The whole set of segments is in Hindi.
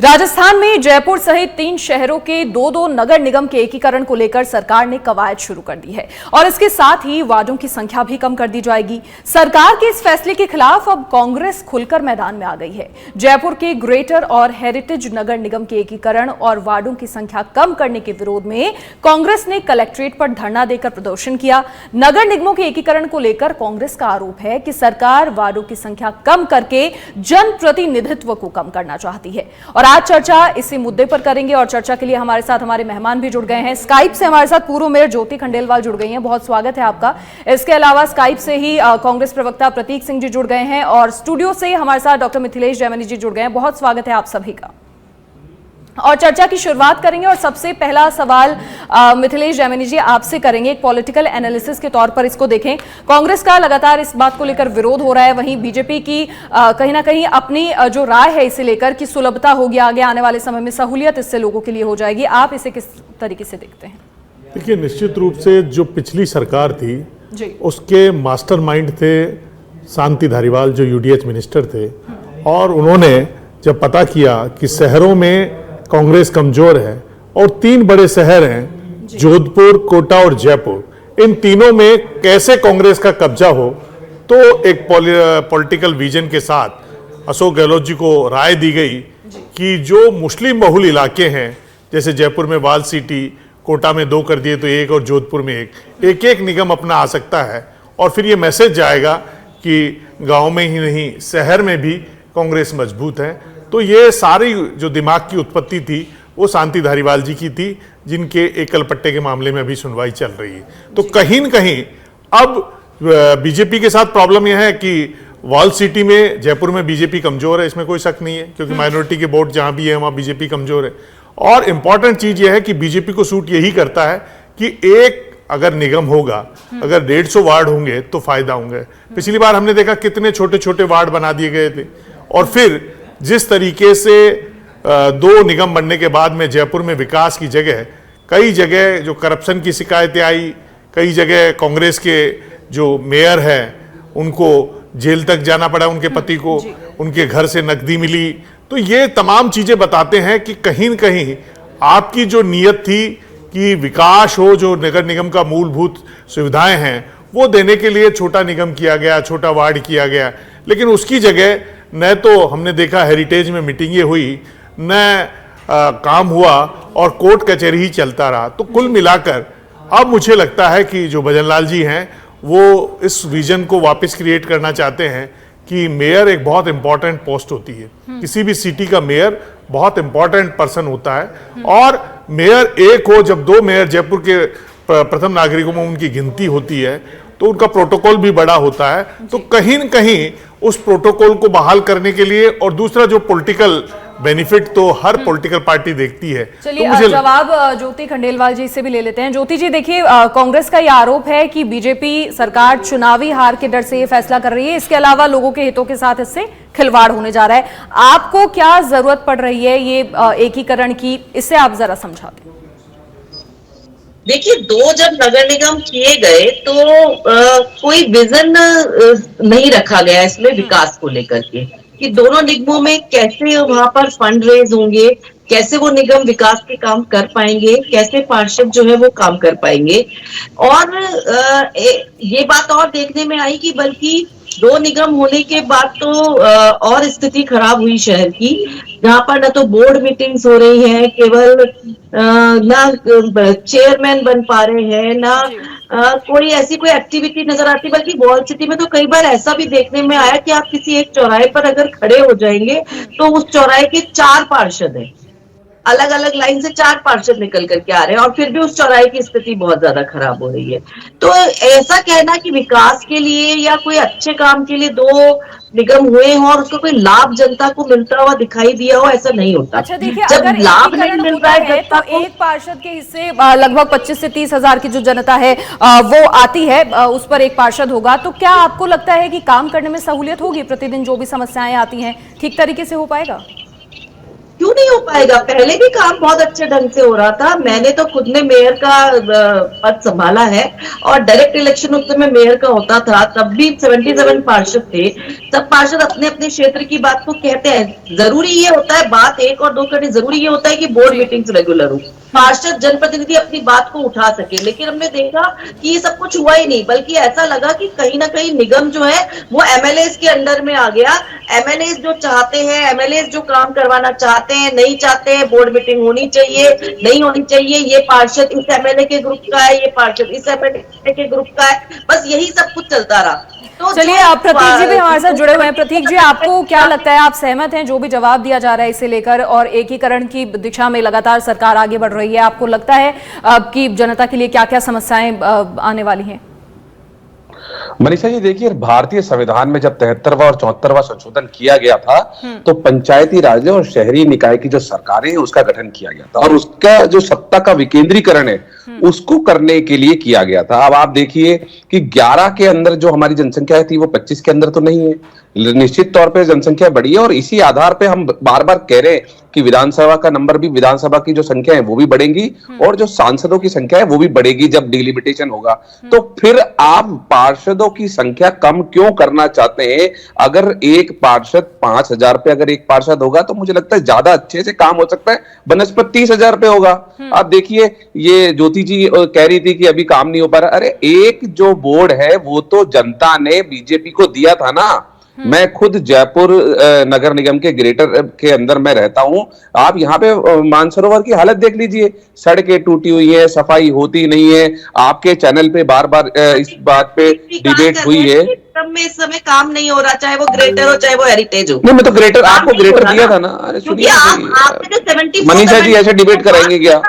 राजस्थान में जयपुर सहित 3 शहरों के 2-2 नगर निगम के एकीकरण को लेकर सरकार ने कवायद शुरू कर दी है और इसके साथ ही वार्डों की संख्या भी कम कर दी जाएगी। सरकार के इस फैसले के खिलाफ अब कांग्रेस खुलकर मैदान में आ गई है। जयपुर के ग्रेटर और हेरिटेज नगर निगम के एकीकरण और वार्डों की संख्या कम करने के विरोध में कांग्रेस ने कलेक्ट्रेट पर धरना देकर प्रदर्शन किया। नगर निगमों के एकीकरण को लेकर कांग्रेस का आरोप है कि सरकार वार्डों की संख्या कम करके जनप्रतिनिधित्व को कम करना चाहती है। और आज चर्चा इसी मुद्दे पर करेंगे और चर्चा के लिए हमारे साथ हमारे मेहमान भी जुड़ गए हैं। स्काइप से हमारे साथ पूर्व मेयर ज्योति खंडेलवाल जुड़ गई हैं, बहुत स्वागत है आपका। इसके अलावा स्काइप से ही कांग्रेस प्रवक्ता प्रतीक सिंह जी जुड़ गए हैं और स्टूडियो से हमारे साथ डॉक्टर मिथिलेश जैमिनी जी जुड़ गए हैं, बहुत स्वागत है आप सभी का। और चर्चा की शुरुआत करेंगे और सबसे पहला सवाल मिथिलेश जैमिनी जी आपसे करेंगे। एक पॉलिटिकल एनालिसिस के तौर पर इसको देखें, कांग्रेस का लगातार इस बात को लेकर विरोध हो रहा है, वहीं बीजेपी की कहीं ना कहीं अपनी जो राय है इसे लेकर कि सुलभता होगी, आगे आने वाले समय में सहूलियत इससे लोगों के लिए हो जाएगी। आप इसे किस तरीके से देखते हैं? देखिए, निश्चित रूप से जो पिछली सरकार थी जी, उसके मास्टरमाइंड थे शांति धारीवाल जो यूडीएच मिनिस्टर थे, और उन्होंने जब पता किया कि शहरों में कांग्रेस कमजोर है और 3 बड़े शहर हैं जोधपुर, कोटा और जयपुर, इन तीनों में कैसे कांग्रेस का कब्जा हो, तो एक पॉलिटिकल विजन के साथ अशोक गहलोत जी को राय दी गई कि जो मुस्लिम बहुल इलाके हैं, जैसे जयपुर में वाल सिटी, कोटा में 2 कर दिए तो 1 और जोधपुर में 1, एक निगम अपना आ सकता है और फिर ये मैसेज जाएगा कि गांव में ही नहीं शहर में भी कांग्रेस मजबूत है। तो ये सारी जो दिमाग की उत्पत्ति थी वो शांति धारीवाल जी की थी, जिनके एकल पट्टे के मामले में अभी सुनवाई चल रही है। तो कहीं न कहीं अब बीजेपी के साथ प्रॉब्लम यह है कि वॉल सिटी में, जयपुर में बीजेपी कमजोर है, इसमें कोई शक नहीं है, क्योंकि माइनॉरिटी के वोट जहां भी है वहां बीजेपी कमजोर है। और इंपॉर्टेंट चीज यह है कि बीजेपी को सूट यही करता है कि एक अगर निगम होगा, अगर 150 वार्ड होंगे तो फायदा होंगे। पिछली बार हमने देखा कितने छोटे छोटे वार्ड बना दिए गए थे, और फिर जिस तरीके से 2 निगम बनने के बाद में जयपुर में विकास की जगह कई जगह जो करप्शन की शिकायतें आई, कई जगह कांग्रेस के जो मेयर हैं उनको जेल तक जाना पड़ा, उनके पति को, उनके घर से नकदी मिली। तो ये तमाम चीजें बताते हैं कि कहीं न कहीं आपकी जो नीयत थी कि विकास हो, जो नगर निगम का मूलभूत सुविधाएं हैं वो देने के लिए छोटा निगम किया गया, छोटा वार्ड किया गया, लेकिन उसकी जगह न तो हमने देखा हेरिटेज में मीटिंगें हुई, न काम हुआ, और कोर्ट कचहरी ही चलता रहा। तो कुल मिलाकर अब मुझे लगता है कि जो भजनलाल जी हैं वो इस विजन को वापस क्रिएट करना चाहते हैं कि मेयर एक बहुत इंपॉर्टेंट पोस्ट होती है, किसी भी सिटी का मेयर बहुत इंपॉर्टेंट पर्सन होता है, और मेयर एक हो, जब 2 मेयर जयपुर के प्रथम नागरिकों में उनकी गिनती होती है तो उनका प्रोटोकॉल भी बड़ा होता है। तो कहीं न कहीं उस प्रोटोकॉल को बहाल करने के लिए, और दूसरा जो पॉलिटिकल बेनिफिट तो हर पॉलिटिकल पार्टी देखती है। चलिए तो जवाब ज्योति खंडेलवाल जी से भी ले लेते हैं। ज्योति जी, देखिए कांग्रेस का यह आरोप है कि बीजेपी सरकार चुनावी हार के डर से ये फैसला कर रही है, इसके अलावा लोगों के हितों के साथ इससे खिलवाड़ होने जा रहा है। आपको क्या जरूरत पड़ रही है ये एकीकरण की, इससे आप जरा समझा दें। देखिए, 2 जब नगर निगम किए गए तो कोई विजन नहीं रखा गया इसमें विकास को लेकर के कि दोनों निगमों में कैसे वहां पर फंड रेज होंगे, कैसे वो निगम विकास के काम कर पाएंगे, कैसे पार्षद जो है वो काम कर पाएंगे। और ये बात और देखने में आई कि बल्कि 2 निगम होने के बाद तो और स्थिति खराब हुई शहर की, जहां पर न तो बोर्ड मीटिंग्स हो रही हैं, केवल ना चेयरमैन बन पा रहे हैं, ना कोई ऐसी कोई एक्टिविटी नजर आती, बल्कि वॉल सिटी में तो कई बार ऐसा भी देखने में आया कि आप किसी एक चौराहे पर अगर खड़े हो जाएंगे तो उस चौराहे के 4 पार्षद हैं, अलग अलग लाइन से 4 पार्षद निकल करके आ रहे हैं, और फिर भी उस चौराहे की स्थिति बहुत ज्यादा खराब हो रही है। तो ऐसा कहना कि विकास के लिए या कोई अच्छे काम के लिए 2 निगम हुए हों और उसका कोई लाभ जनता को मिलता हुआ दिखाई दिया हो, ऐसा नहीं होता। अच्छा देखिए, जब अगर लाभ नहीं मिल रहा है तो एक पार्षद के हिस्से लगभग 25 से 30 हजार की जो जनता है वो आती है, उस पर एक पार्षद होगा, तो क्या आपको लगता है कि काम करने में सहूलियत होगी? प्रतिदिन जो भी समस्याएं आती हैं ठीक तरीके से हो पाएगा? क्यों नहीं हो पाएगा? पाएगा। पहले भी काम बहुत अच्छे ढंग से हो रहा था। मैंने तो खुद ने मेयर का पद संभाला है और डायरेक्ट इलेक्शन उस समय मेयर का होता था, तब भी 77 पार्षद थे। सब पार्षद अपने अपने क्षेत्र की बात को कहते हैं। जरूरी ये होता है, बात एक और दो करनी, जरूरी ये होता है कि बोर्ड मीटिंग्स रेगुलर हो, पार्षद जनप्रतिनिधि अपनी बात को उठा सके। लेकिन हमने देखा कि ये सब कुछ हुआ ही नहीं, बल्कि ऐसा लगा कि कहीं ना कहीं निगम जो है वो एमएलए के अंडर में आ गया। एमएलए जो चाहते हैं, एमएलए जो काम करवाना चाहते हैं, नहीं चाहते हैं, बोर्ड मीटिंग होनी चाहिए, नहीं होनी चाहिए, ये पार्षद इस एमएलए के ग्रुप का है, ये पार्षद इस एमएलए के ग्रुप का है, बस यही सब कुछ चलता रहा। तो चलिए, आप प्रतीक जी भी हमारे साथ जुड़े हुए हैं। प्रतीक जी, आपको क्या लगता है, आप सहमत हैं जो भी जवाब दिया जा रहा है इसे लेकर, और एकीकरण की दिशा में लगातार सरकार आगे बढ़ रही है, आपको लगता है कि जनता के लिए क्या क्या समस्याएं आने वाली हैं? मनीषा जी, देखिए, भारतीय संविधान में जब 73वां और 74वां संशोधन किया गया था तो पंचायती राज और शहरी निकाय की जो सरकारें हैं उसका गठन किया गया था, और उसका जो सत्ता का विकेंद्रीकरण है उसको करने के लिए किया गया था। अब आप देखिए कि 11 के अंदर जो हमारी जनसंख्या थी वो 25 के अंदर तो नहीं है। निश्चित तौर पे जनसंख्या बढ़ी है, और इसी आधार पे हम बार बार कह रहे हैं कि विधानसभा का नंबर भी, विधानसभा की जो संख्या है वो भी बढ़ेगी और जो सांसदों की संख्या है वो भी बढ़ेगी जब डिलिमिटेशन होगा। तो फिर आप पार्षदों की संख्या कम क्यों करना चाहते हैं? अगर एक पार्षद 5,000 पे अगर एक पार्षद होगा तो मुझे लगता है ज्यादा अच्छे से काम हो सकता है, बनस्पत 30,000 पे होगा। आप देखिए, ये ज्योति जी कह रही थी कि अभी काम नहीं हो पा रहा। अरे, एक जो बोर्ड है वो तो जनता ने बीजेपी को दिया था ना। मैं खुद जयपुर नगर निगम के ग्रेटर के अंदर मैं रहता हूं। आप यहाँ पे मानसरोवर की हालत देख लीजिए, सड़कें टूटी हुई है, सफाई होती नहीं है। आपके चैनल पे बार बार इस बात पे डिबेट हुई है। में इस समय काम नहीं हो रहा, चाहे वो ग्रेटर हो चाहे वो हेरिटेज हो। नहीं, मैं तो ग्रेटर, आपको ग्रेटर दिया था ना। अरे सुनिए, मनीषा जी ऐसे डिबेट कराएंगे क्या?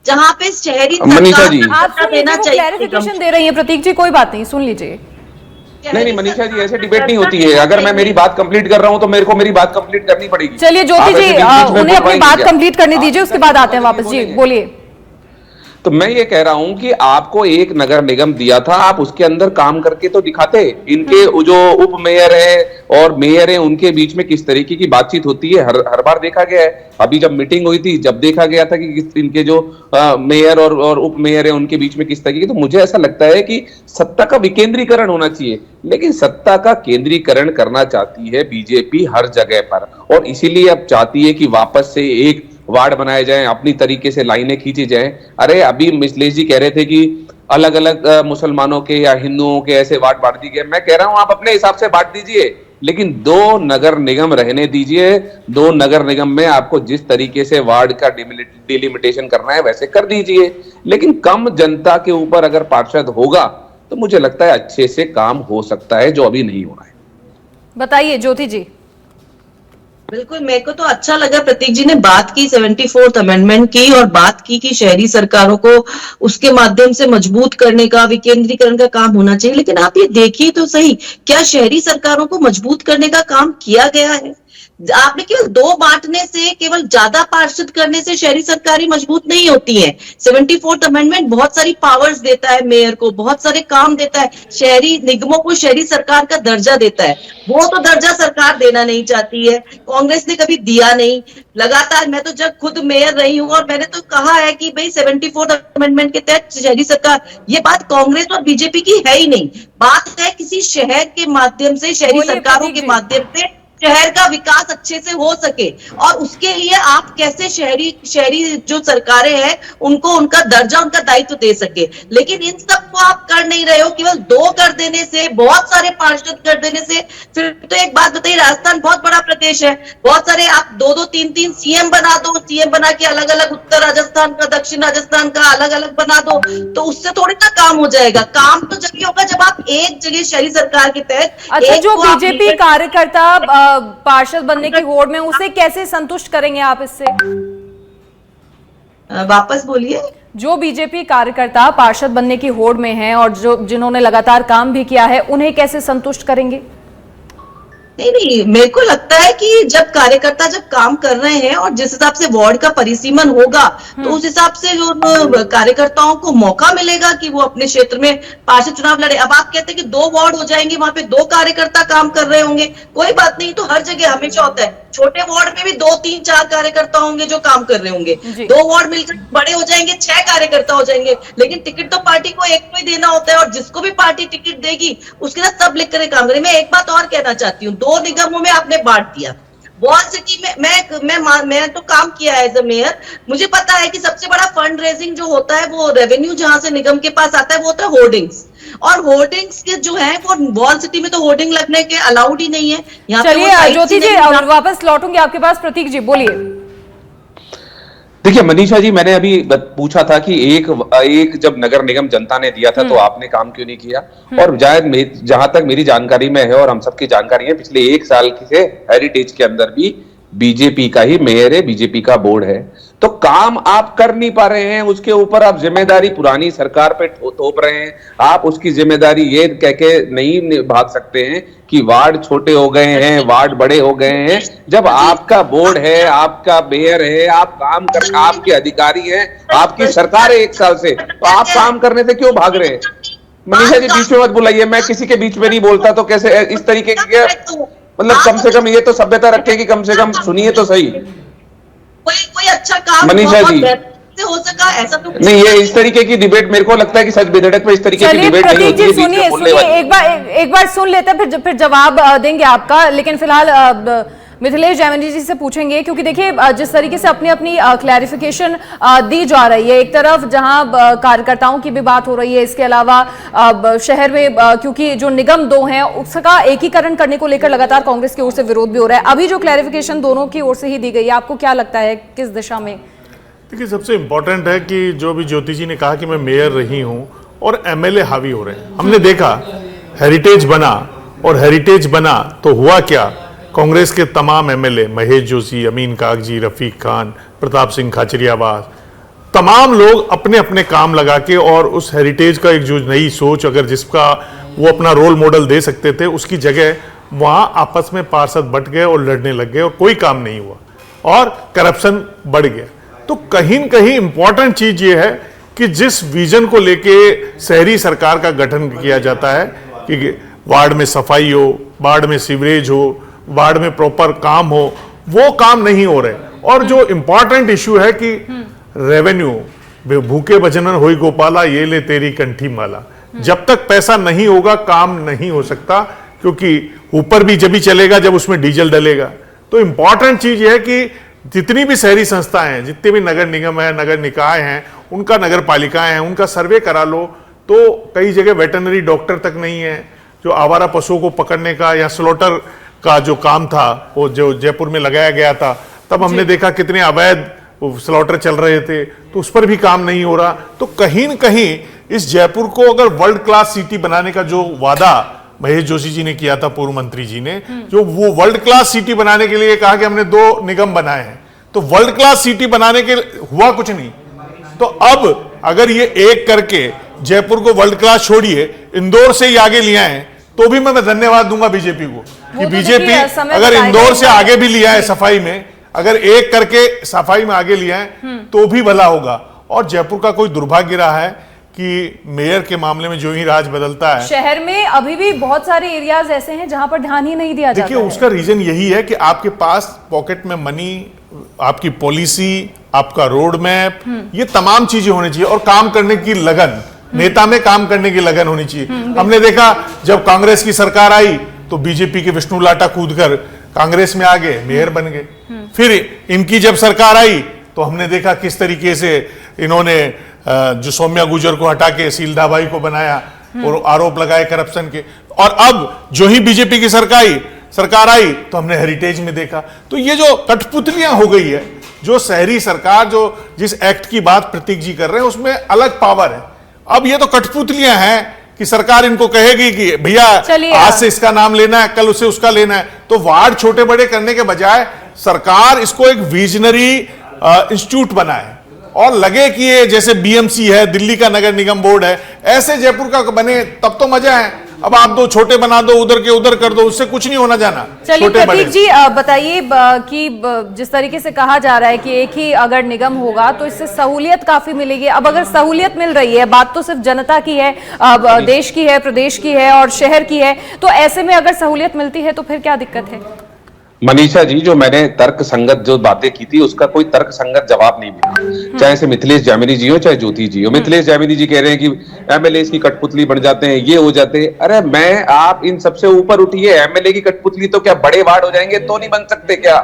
जहाँ पे शहरी मनीषा जी आप क्लैरिफिकेशन दे रही है। प्रतीक जी, कोई बात नहीं, सुन लीजिए। नहीं मनीषा जी, ऐसे डिबेट नहीं होती है। अगर मैं मेरी बात कंप्लीट कर रहा हूं तो मेरे को मेरी बात कंप्लीट करनी पड़ेगी। चलिए ज्योति जी, उन्हें अपनी बात कंप्लीट करने दीजिए, उसके बाद आते हैं वापस। जी बोलिए। तो मैं ये कह रहा हूं कि आपको एक नगर निगम दिया था, आप उसके अंदर काम करके तो दिखाते। इनके जो उप मेयर है और मेयर है उनके बीच में किस तरीके की बातचीत होती है हर बार देखा गया है। अभी जब मीटिंग हुई थी जब देखा गया था कि इनके जो मेयर और उप मेयर है उनके बीच में किस तरीके की। तो मुझे ऐसा लगता है कि सत्ता का विकेंद्रीकरण होना चाहिए, लेकिन सत्ता का केंद्रीकरण करना चाहती है बीजेपी हर जगह पर, और इसीलिए अब चाहती है कि वापस से एक वार्ड बनाए जाएं, अपनी तरीके से लाइनें खींची जाएं। अरे, अभी मिश्लेश जी कह रहे थे कि अलग अलग मुसलमानों के या हिंदुओं के ऐसे वार्ड बांट दिए गए। मैं कह रहा हूं आप अपने हिसाब से बांट दीजिए, लेकिन 2 नगर निगम रहने दीजिए। 2 नगर निगम में आपको जिस तरीके से वार्ड का डिलिमिटेशन करना है वैसे कर दीजिए, लेकिन कम जनता के ऊपर अगर पार्षद होगा तो मुझे लगता है अच्छे से काम हो सकता है, जो अभी नहीं हो रहा है। बताइए ज्योति जी। बिल्कुल, मेरे को तो अच्छा लगा प्रतीक जी ने बात की 74th अमेंडमेंट की, और बात की कि शहरी सरकारों को उसके माध्यम से मजबूत करने का, विकेंद्रीकरण का काम होना चाहिए। लेकिन आप ये देखिए तो सही, क्या शहरी सरकारों को मजबूत करने का काम किया गया है? आपने केवल 2 बांटने से, केवल ज्यादा पार्षद करने से शहरी सरकारी मजबूत नहीं होती है। 74th अमेंडमेंट बहुत सारी पावर्स देता है मेयर को, बहुत सारे काम देता है, शहरी निगमों को शहरी सरकार का दर्जा देता है। वो तो दर्जा सरकार देना नहीं चाहती है, कांग्रेस ने कभी दिया नहीं। लगातार मैं तो जब खुद मेयर रही हूँ और मैंने तो कहा है कि भाई 74th अमेंडमेंट के तहत शहरी सरकार, ये बात कांग्रेस और बीजेपी की है ही नहीं। बात है किसी शहर के माध्यम से, शहरी सरकारों के माध्यम से शहर का विकास अच्छे से हो सके, और उसके लिए आप कैसे शहरी जो सरकारें हैं उनको उनका दर्जा, उनका दायित्व दे सके। लेकिन इन सब को आप कर नहीं रहे हो। केवल 2 कर देने से, बहुत सारे पार्षद कर देने से, फिर तो एक बात बताइए, राजस्थान बहुत बड़ा प्रदेश है, बहुत सारे आप 2-2, 3-3 सीएम बना दो, सीएम बना के अलग अलग, उत्तर राजस्थान का, दक्षिण राजस्थान का अलग अलग बना दो, तो उससे थोड़ी ना काम हो जाएगा। काम तो जब होगा जब आप एक जगह शहरी सरकार के तहत। अच्छा, जो बीजेपी कार्यकर्ता पार्षद बनने की होड़ में, उसे कैसे संतुष्ट करेंगे आप इससे? वापस बोलिए। जो बीजेपी कार्यकर्ता पार्षद बनने की होड़ में हैं और जिन्होंने लगातार काम भी किया है, उन्हें कैसे संतुष्ट करेंगे? नहीं, मेरे को लगता है कि जब कार्यकर्ता जब काम कर रहे हैं और जिस हिसाब से वार्ड का परिसीमन होगा तो उस हिसाब से जो कार्यकर्ताओं को मौका मिलेगा कि वो अपने क्षेत्र में पार्षद चुनाव लड़े। अब आप कहते हैं कि 2 वार्ड हो जाएंगे, वहां पे 2 कार्यकर्ता काम कर रहे होंगे, कोई बात नहीं, तो हर जगह हमेशा होता है। छोटे वार्ड में भी 2, 3, 4 कार्यकर्ता होंगे जो काम कर रहे होंगे, 2 वार्ड मिलकर बड़े हो जाएंगे, 6 कार्यकर्ता हो जाएंगे, लेकिन टिकट तो पार्टी को एक को ही देना होता है, और जिसको भी पार्टी टिकट देगी उसके साथ सब लिख कर काम करें। मैं एक बात और कहना चाहती हूँ, 2 निगमों में आपने बांट दिया। वॉल सिटी में मैं तो काम किया है एज अ मेयर, मुझे पता है कि सबसे बड़ा फंड रेजिंग जो होता है वो रेवेन्यू जहां से निगम के पास आता है वो होता है होर्डिंग्स, और होर्डिंग्स के जो है वो वॉल सिटी में तो होर्डिंग लगने के अलाउड ही नहीं है। यहाँ चलिए ज्योति जी वापस लौटूंगी आपके पास। प्रतीक जी बोलिए। देखिए मनीषा जी, मैंने अभी पूछा था कि एक जब नगर निगम जनता ने दिया था तो आपने काम क्यों नहीं किया, और जहां तक मेरी जानकारी में है और हम सबकी जानकारी है, पिछले 1 साल से हेरिटेज के अंदर भी बीजेपी का ही मेयर है, बीजेपी का बोर्ड है, तो काम आप कर नहीं पा रहे हैं, उसके ऊपर आप जिम्मेदारी पुरानी सरकार पे थोप रहे हैं। आप उसकी जिम्मेदारी ये कह के नहीं भाग सकते हैं कि वार्ड छोटे हो गए हैं, वार्ड बड़े हो गए हैं। जब आपका बोर्ड है, आपका मेयर है, आप काम कर, आपके अधिकारी हैं, आपकी सरकार है 1 साल से, तो आप काम करने से क्यों भाग रहे हैं? मनीषा जी बीच में मत बुलाइए, मैं किसी के बीच में नहीं बोलता, तो कैसे इस तरीके के, मतलब कम से कम ये तो सभ्यता रखें कि कम से कम सुनिए तो सही। कोई अच्छा काम मनीषा जी हो सका ऐसा तो नहीं, ये इस तरीके की डिबेट मेरे को लगता है कि सच बेधड़क में इस तरीके की डिबेट नहीं होती है। सुनिए एक बार सुन लेते हैं, फिर जवाब देंगे आपका, लेकिन फिलहाल मिथिलेश जैमिनी जी से पूछेंगे, क्योंकि देखिए जिस तरीके से अपनी अपनी क्लैरिफिकेशन दी जा रही है, एक तरफ जहां कार्यकर्ताओं की भी बात हो रही है, इसके अलावा शहर में क्योंकि जो निगम 2 हैं उसका एकीकरण करने को लेकर लगातार कांग्रेस की ओर से विरोध भी हो रहा है। अभी जो क्लैरिफिकेशन दोनों की ओर से ही दी गई है, आपको क्या लगता है किस दिशा में? देखिए सबसे इंपॉर्टेंट है कि जो भी ज्योति जी ने कहा कि मैं मेयर रही हूं और एमएलए हावी हो रहे हैं। हमने देखा हेरिटेज बना, और हेरिटेज बना तो हुआ क्या, कांग्रेस के तमाम एमएलए महेश जोशी, अमीन कागजी, रफीक खान, प्रताप सिंह खाचरियावास, तमाम लोग अपने अपने काम लगा के, और उस हेरिटेज का एक जो नई सोच अगर जिसका वो अपना रोल मॉडल दे सकते थे, उसकी जगह वहां आपस में पार्षद बंट गए और लड़ने लग गए और कोई काम नहीं हुआ और करप्शन बढ़ गया। तो कहीं न कहीं इंपॉर्टेंट चीज ये है कि जिस विजन को लेके शहरी सरकार का गठन किया जाता है कि वार्ड में सफाई हो, वार्ड में सीवरेज हो, वार्ड में प्रॉपर काम हो, वो काम नहीं हो रहे। और जो इंपॉर्टेंट इश्यू है कि रेवेन्यू, भूखे भजनन होई गोपाला, ये ले तेरी कंठी माला, जब तक पैसा नहीं होगा काम नहीं हो सकता, क्योंकि ऊपर भी जब भी चलेगा जब उसमें डीजल डलेगा। तो इंपॉर्टेंट चीज यह है कि जितनी भी शहरी संस्थाएं हैं, जितने भी नगर निगम है, नगर निकाय हैं, उनका नगर पालिकाएं हैं, उनका सर्वे करा लो, तो कई जगह वेटरनरी डॉक्टर तक नहीं है। जो आवारा पशुओं को पकड़ने का या स्लॉटर का जो काम था, वो जो जयपुर में लगाया गया था, तब हमने देखा कितने अवैध स्लॉटर चल रहे थे, तो उस पर भी काम नहीं हो रहा। तो कहीं न कहीं इस जयपुर को अगर वर्ल्ड क्लास सिटी बनाने का जो वादा महेश जोशी जी ने किया था, पूर्व मंत्री जी ने, जो वो वर्ल्ड क्लास सिटी बनाने के लिए कहा कि हमने 2 निगम बनाए हैं, तो वर्ल्ड क्लास सिटी बनाने के हुआ कुछ नहीं। तो अब अगर ये एक करके जयपुर को वर्ल्ड क्लास छोड़िए, इंदौर से ही आगे लिया है, तो भी मैं धन्यवाद दूंगा बीजेपी को कि बीजेपी अगर इंदौर से आगे भी लिया है सफाई में, अगर एक करके सफाई में आगे लिया है तो भी भला होगा। और जयपुर का कोई दुर्भाग्य रहा है कि मेयर के मामले में जो ही राज बदलता है, शहर में अभी भी बहुत सारे एरियाज ऐसे हैं जहां पर ध्यान ही नहीं दिया जाता। देखिए उसका रीजन यही है कि आपके पास पॉकेट में मनी, आपकी पॉलिसी, आपका रोड मैप, ये तमाम चीजें होनी चाहिए, और काम करने की लगन, नेता में काम करने की लगन होनी चाहिए। हमने देखा जब कांग्रेस की सरकार आई तो बीजेपी के विष्णु लाटा कूदकर कांग्रेस में आ गए, मेयर बन गए। फिर इनकी जब सरकार आई तो हमने देखा किस तरीके से इन्होंने जो सौम्या गुजर को हटा के सीलदाबाई को बनाया और आरोप लगाए करप्शन के। और अब जो ही बीजेपी की सरकार आई तो हमने हेरिटेज में देखा। तो ये जो कठपुतलियां हो गई है, जो शहरी सरकार, जो जिस एक्ट की बात प्रतीक जी कर रहे हैं, उसमें अलग पावर है। अब ये तो कठपुतलियां हैं कि सरकार इनको कहेगी कि भैया आज से इसका नाम लेना है, कल उसे उसका लेना है। तो वार्ड छोटे बड़े करने के बजाय सरकार इसको एक विजनरी इंस्टीट्यूट बनाए और लगे कि ये जैसे बीएमसी है, दिल्ली का नगर निगम बोर्ड है, ऐसे जयपुर का बने, तब तो मजा है। अब आप 2 छोटे बना दो, उधर के उधर कर दो, उससे कुछ नहीं होना जाना। चलिए प्रतीक जी बताइए कि जिस तरीके से कहा जा रहा है कि एक ही अगर निगम होगा तो इससे सहूलियत काफी मिलेगी। अब अगर सहूलियत मिल रही है, बात तो सिर्फ जनता की है, देश की है, प्रदेश की है और शहर की है, तो ऐसे में अगर सहूलियत मिलती है तो फिर क्या दिक्कत है? मनीषा जी, जो मैंने तर्क संगत जो बातें की थी उसका कोई तर्क संगत जवाब नहीं मिला, चाहे से मिथिलेश जामिनी जी हो चाहे ज्योति जी हो। मिथिलेश जामिनी जी कह रहे हैं कि एमएलए की कठपुतली बन जाते हैं, ये हो जाते हैं। अरे मैं आप इन सबसे ऊपर उठिए, एमएलए की कठपुतली तो क्या बड़े वार्ड हो जाएंगे तो नहीं बन सकते क्या?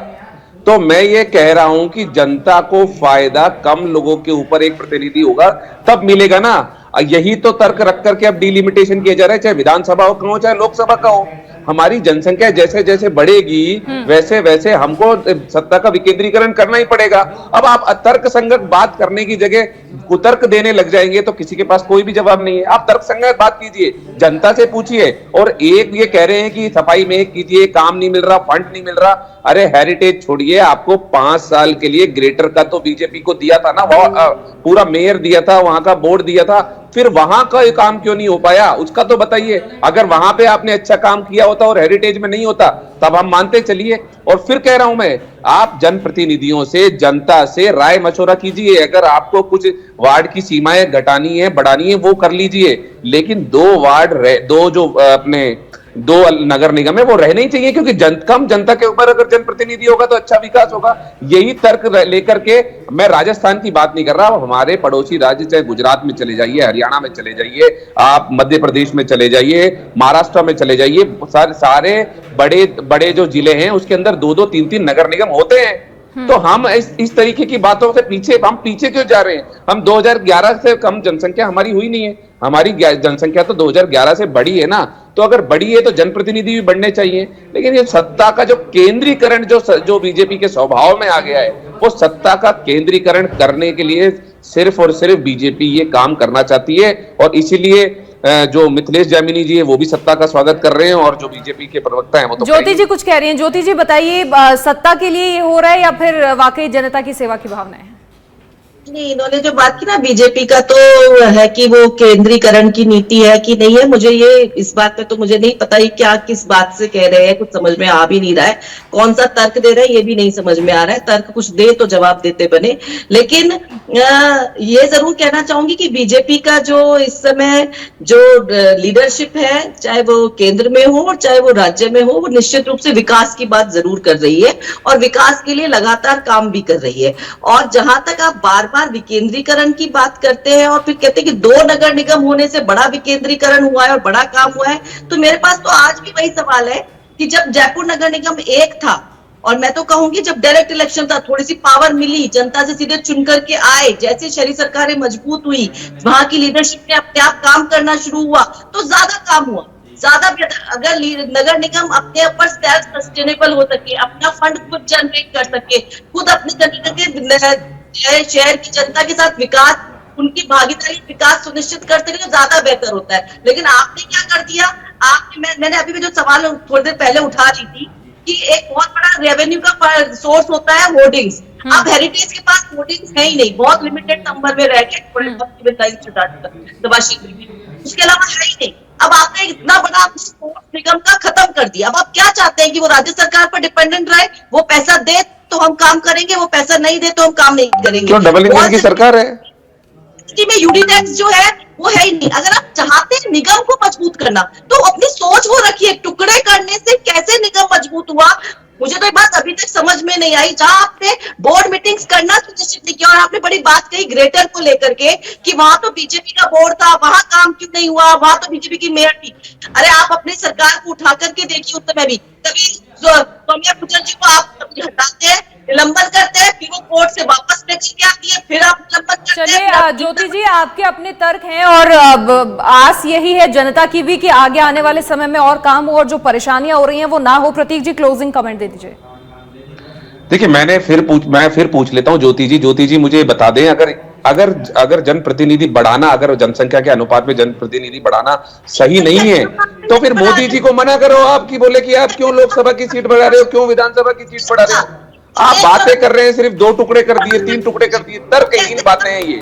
तो मैं ये कह रहा हूं कि जनता को फायदा कम लोगों के ऊपर एक प्रतिनिधि होगा तब मिलेगा ना। यही तो तर्क रख करके अब डिलिमिटेशन किया जा रहा है, चाहे विधानसभा का हो चाहे लोकसभा का हो। हमारी जनसंख्या जैसे जैसे बढ़ेगी वैसे वैसे हमको सत्ता का विकेंद्रीकरण करना ही पड़ेगा। अब आप तर्क संगत बात करने की जगह कुतर्क देने लग जाएंगे तो किसी के पास कोई भी जवाब नहीं है। आप तर्क संगत बात कीजिए, जनता से पूछिए। और एक ये कह रहे हैं कि सफाई में कीजिए, काम नहीं मिल रहा, फंड नहीं मिल रहा। अरे हेरिटेज छोड़िए, आपको 5 साल के लिए ग्रेटर का तो बीजेपी को दिया था ना, पूरा मेयर दिया था, वहां का बोर्ड दिया था, फिर वहां का काम क्यों नहीं हो पाया उसका तो बताइए। अगर वहां पे आपने अच्छा काम किया होता और हेरिटेज में नहीं होता तब हम मानते चलिए। और फिर कह रहा हूं मैं, आप जनप्रतिनिधियों से, जनता से राय मशवरा कीजिए। अगर आपको कुछ वार्ड की सीमाएं घटानी है, बढ़ानी है, वो कर लीजिए, लेकिन 2 वार्ड दो जो अपने 2 नगर निगम है वो रहने ही चाहिए, क्योंकि कम जनता के ऊपर अगर जनप्रतिनिधि होगा तो अच्छा विकास होगा। यही तर्क लेकर के मैं राजस्थान की बात नहीं कर रहा, हमारे पड़ोसी राज्य चाहे गुजरात में चले जाइए, हरियाणा में चले जाइए, आप मध्य प्रदेश में चले जाइए, महाराष्ट्र में चले जाइए, सारे बड़े बड़े जो जिले हैं उसके अंदर 2-2, 3-3 नगर निगम होते हैं। तो हम इस तरीके की बातों से पीछे क्यों जा रहे हैं? हम 2011 से कम जनसंख्या हमारी हुई नहीं है, हमारी जनसंख्या तो 2011 से बढ़ी है ना। तो अगर बढ़ी है तो जनप्रतिनिधि भी बढ़ने चाहिए। लेकिन ये सत्ता का जो केंद्रीकरण जो बीजेपी के स्वभाव में आ गया है, वो सत्ता का केंद्रीकरण करने के लिए सिर्फ और सिर्फ बीजेपी ये काम करना चाहती है। और इसीलिए जो मिथिलेश जामिनी जी है वो भी सत्ता का स्वागत कर रहे हैं, और जो बीजेपी के प्रवक्ता हैं वो तो ज्योति जी कुछ कह रही हैं। ज्योति जी बताइए, सत्ता के लिए ये हो रहा है या फिर वाकई जनता की सेवा की भावना है? नहीं, इन्होंने जो बात की ना बीजेपी का, तो है कि वो केंद्रीकरण की नीति है कि नहीं है, मुझे ये इस बात पे तो मुझे नहीं पता ही क्या किस बात से कह रहे हैं, कुछ समझ में आ भी नहीं रहा है। कौन सा तर्क दे रहे हैं ये भी नहीं समझ में आ रहा है। तर्क कुछ दे तो जवाब देते बने। लेकिन ये जरूर कहना चाहूंगी कि बीजेपी का जो इस समय जो लीडरशिप है, चाहे वो केंद्र में हो और चाहे वो राज्य में हो, वो निश्चित रूप से विकास की बात जरूर कर रही है और विकास के लिए लगातार काम भी कर रही है। और जहां तक आप बार बार विकेंद्रीकरण की बात करते हैं और फिर कहते हैं कि 2 नगर निगम होने से बड़ा विकेंद्रीकरण हुआ है और बड़ा काम हुआ है, तो मेरे पास तो आज भी वही सवाल है कि जब जयपुर नगर निगम 1 था, और मैं तो कहूंगी जब डायरेक्ट इलेक्शन था, थोड़ी सी पावर मिली, जनता से सीधे चुन करके आए, जैसे शहरी सरकारें मजबूत हुई, वहां की लीडरशिप ने अपने आप काम करना शुरू हुआ, तो ज्यादा काम हुआ, ज्यादा बेहतर। अगर नगर निगम अपने ऊपर सेल्फ सस्टेनेबल हो सके, अपना फंड खुद जनरेट कर सके, खुद अपने शहर की जनता के साथ विकास, उनकी भागीदारी विकास सुनिश्चित करते हुए ज्यादा बेहतर होता है। लेकिन आपने क्या कर दिया, मैंने अभी भी जो सवाल थोड़ी देर पहले उठा रही थी कि एक बहुत बड़ा रेवेन्यू का सोर्स होता है होर्डिंग्स। अब हेरिटेज के पास होर्डिंग्स है ही नहीं, बहुत लिमिटेड नंबर में रह गए, उसके अलावा है ही नहीं। अब आपने इतना बड़ा स्पोर्ट्स निगम का खत्म कर दिया। अब आप क्या चाहते हैं कि वो राज्य सरकार पर डिपेंडेंट रहे, वो पैसा दे तो हम काम करेंगे, वो पैसा नहीं दे तो हम काम नहीं करेंगे। क्यों डबल इंजन की सरकार है? में यूडी टैक्स जो है वो है ही नहीं। अगर आप चाहते हैं निगम को मजबूत करना तो अपनी सोच वो रखिए, टुकड़े करने से कैसे निगम मजबूत हुआ, मुझे तो ये बात अभी तक समझ में नहीं आई। जहां आपने बोर्ड मीटिंग्स करना सुनिश्चित नहीं किया, और आपने बड़ी बात कही ग्रेटर को लेकर के कि वहां तो बीजेपी का बोर्ड था, वहां काम क्यों नहीं हुआ, वहां तो बीजेपी की मेयर थी। अरे आप अपनी सरकार को उठा करके देखिए, उस समय भी कभी सौम्या मुखर्जी को आप हटाते हैं, निलंबन करते हैं, फिर वो कोर्ट से वापस लेकर के आती है, फिर आप निलंबन करते हैं। चलिए ज्योति जी, आपके अपने तर्क हैं और आस यही है जनता की भी कि आगे आने वाले समय में और काम हो और जो परेशानियां हो रही हैं वो ना हो। प्रतीक जी क्लोजिंग कमेंट दे दीजिए। देखिए, मैं फिर पूछ लेता हूं ज्योति जी मुझे बता दें, अगर जनप्रतिनिधि बढ़ाना, अगर जनसंख्या के अनुपात में जनप्रतिनिधि बढ़ाना सही नहीं है तो फिर मोदी जी को मना करो आप, कि बोले कि आप क्यों लोकसभा की सीट बढ़ा रहे हो, क्यों विधानसभा की सीट बढ़ा रहे हो। आप बातें कर रहे हैं, सिर्फ 2 टुकड़े कर दिए, 3 टुकड़े कर दिए, तर्कहीन बातें हैं ये।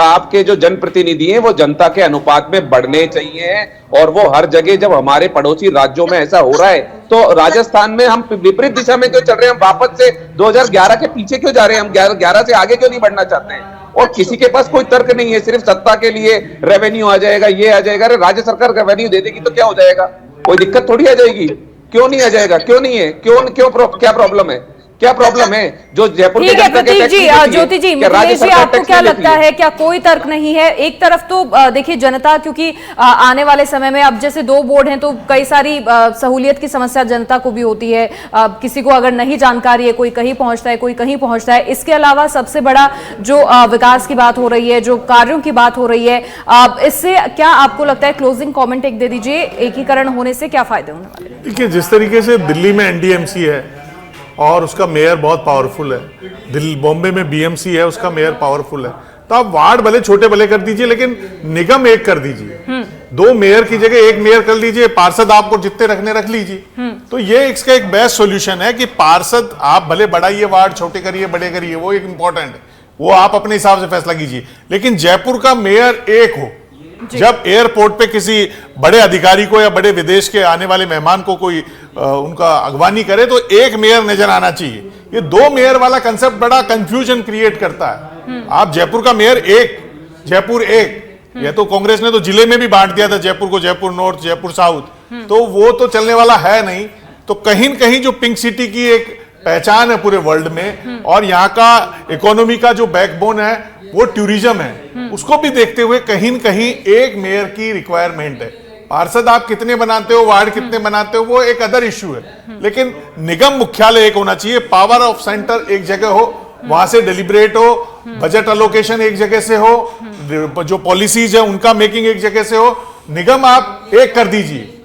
आपके जो जनप्रतिनिधि हैं वो जनता के अनुपात में बढ़ने चाहिए, और वो हर जगह, जब हमारे पड़ोसी राज्यों में ऐसा हो रहा है तो राजस्थान में हम विपरीत दिशा में क्यों चल रहे हैं? हम वापस से 2011 के पीछे क्यों जा रहे हैं? हम 11 से आगे क्यों नहीं बढ़ना चाहते हैं? और किसी के पास कोई तर्क नहीं है, सिर्फ सत्ता के लिए रेवेन्यू आ जाएगा, ये आ जाएगा। अरे राज्य सरकार रेवेन्यू दे देगी तो क्या हो जाएगा, कोई दिक्कत थोड़ी आ जाएगी। क्यों नहीं आ जाएगा? क्यों नहीं है? क्या प्रॉब्लम है? क्या प्रॉब्लम है? जो जयपुर ठीक है प्रतीक जी, ज्योति जी, मिथिलेश जी, आपको क्या लगता है, क्या कोई तर्क नहीं है? एक तरफ तो देखिए जनता, क्योंकि आने वाले समय में अब जैसे 2 बोर्ड हैं तो कई सारी सहूलियत की समस्या जनता को भी होती है। किसी को अगर नहीं जानकारी है, कोई कहीं पहुंचता है, कोई कहीं पहुंचता है। इसके अलावा सबसे बड़ा जो विकास की बात हो रही है, जो कार्यों की बात हो रही है, इससे क्या आपको लगता है? क्लोजिंग कॉमेंट एक दे दीजिए, एकीकरण होने से क्या फायदे होने वाले? देखिए, जिस तरीके से दिल्ली में एनडीएमसी है और उसका मेयर बहुत पावरफुल है, दिल्ली बॉम्बे में बीएमसी है, उसका मेयर पावरफुल है, तो आप वार्ड भले छोटे भले कर दीजिए लेकिन निगम एक कर दीजिए। 2 मेयर की जगह 1 मेयर कर लीजिए, पार्षद आपको जितने रखने रख लीजिए। तो ये इसका एक बेस्ट सॉल्यूशन है कि पार्षद आप भले बढ़ाइए, वार्ड छोटे करिए, बड़े करिए, वो एक इंपॉर्टेंट है, वो आप अपने हिसाब से फैसला कीजिए, लेकिन जयपुर का मेयर एक हो। जब एयरपोर्ट पे किसी बड़े अधिकारी को या बड़े विदेश के आने वाले मेहमान को कोई उनका अगवानी करे तो 1 मेयर नजर आना चाहिए। ये 2 मेयर वाला कंसेप्ट बड़ा कंफ्यूजन क्रिएट करता है। आप जयपुर का मेयर एक, जयपुर एक, ये तो कांग्रेस ने तो जिले में भी बांट दिया था जयपुर को, जयपुर नॉर्थ, जयपुर साउथ, तो वो तो चलने वाला है नहीं। तो कहीं न कहीं जो पिंक सिटी की एक पहचान है पूरे वर्ल्ड में, और यहाँ का इकोनॉमी का जो बैकबोन है वो टूरिज्म है, उसको भी देखते हुए कहीं न कहीं 1 मेयर की रिक्वायरमेंट है। पार्षद आप कितने बनाते हो, वार्ड कितने बनाते हो, वो एक अदर इश्यू है, लेकिन निगम मुख्यालय एक होना चाहिए, पावर ऑफ सेंटर एक जगह हो, वहां से डिलिब्रेट हो, बजट अलोकेशन एक जगह से हो, जो पॉलिसीज है उनका मेकिंग एक जगह से हो। निगम आप एक कर दीजिए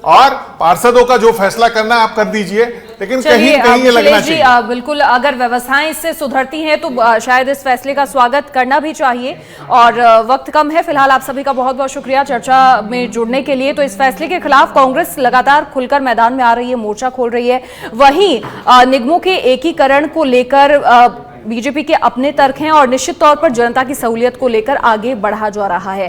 और पार्षदों का जो फैसला करना आप कर दीजिए, लेकिन कहीं कहीं ये लगना चाहिए। बिल्कुल, अगर व्यवस्थाएं इससे सुधरती हैं तो शायद इस फैसले का स्वागत करना भी चाहिए। और वक्त कम है, फिलहाल आप सभी का बहुत बहुत शुक्रिया चर्चा में जुड़ने के लिए। तो इस फैसले के खिलाफ कांग्रेस लगातार खुलकर मैदान में आ रही है, मोर्चा खोल रही है। वहीं निगमों के एकीकरण को लेकर बीजेपी के अपने तर्क हैं और निश्चित तौर पर जनता की सहूलियत को लेकर आगे बढ़ा जा रहा है।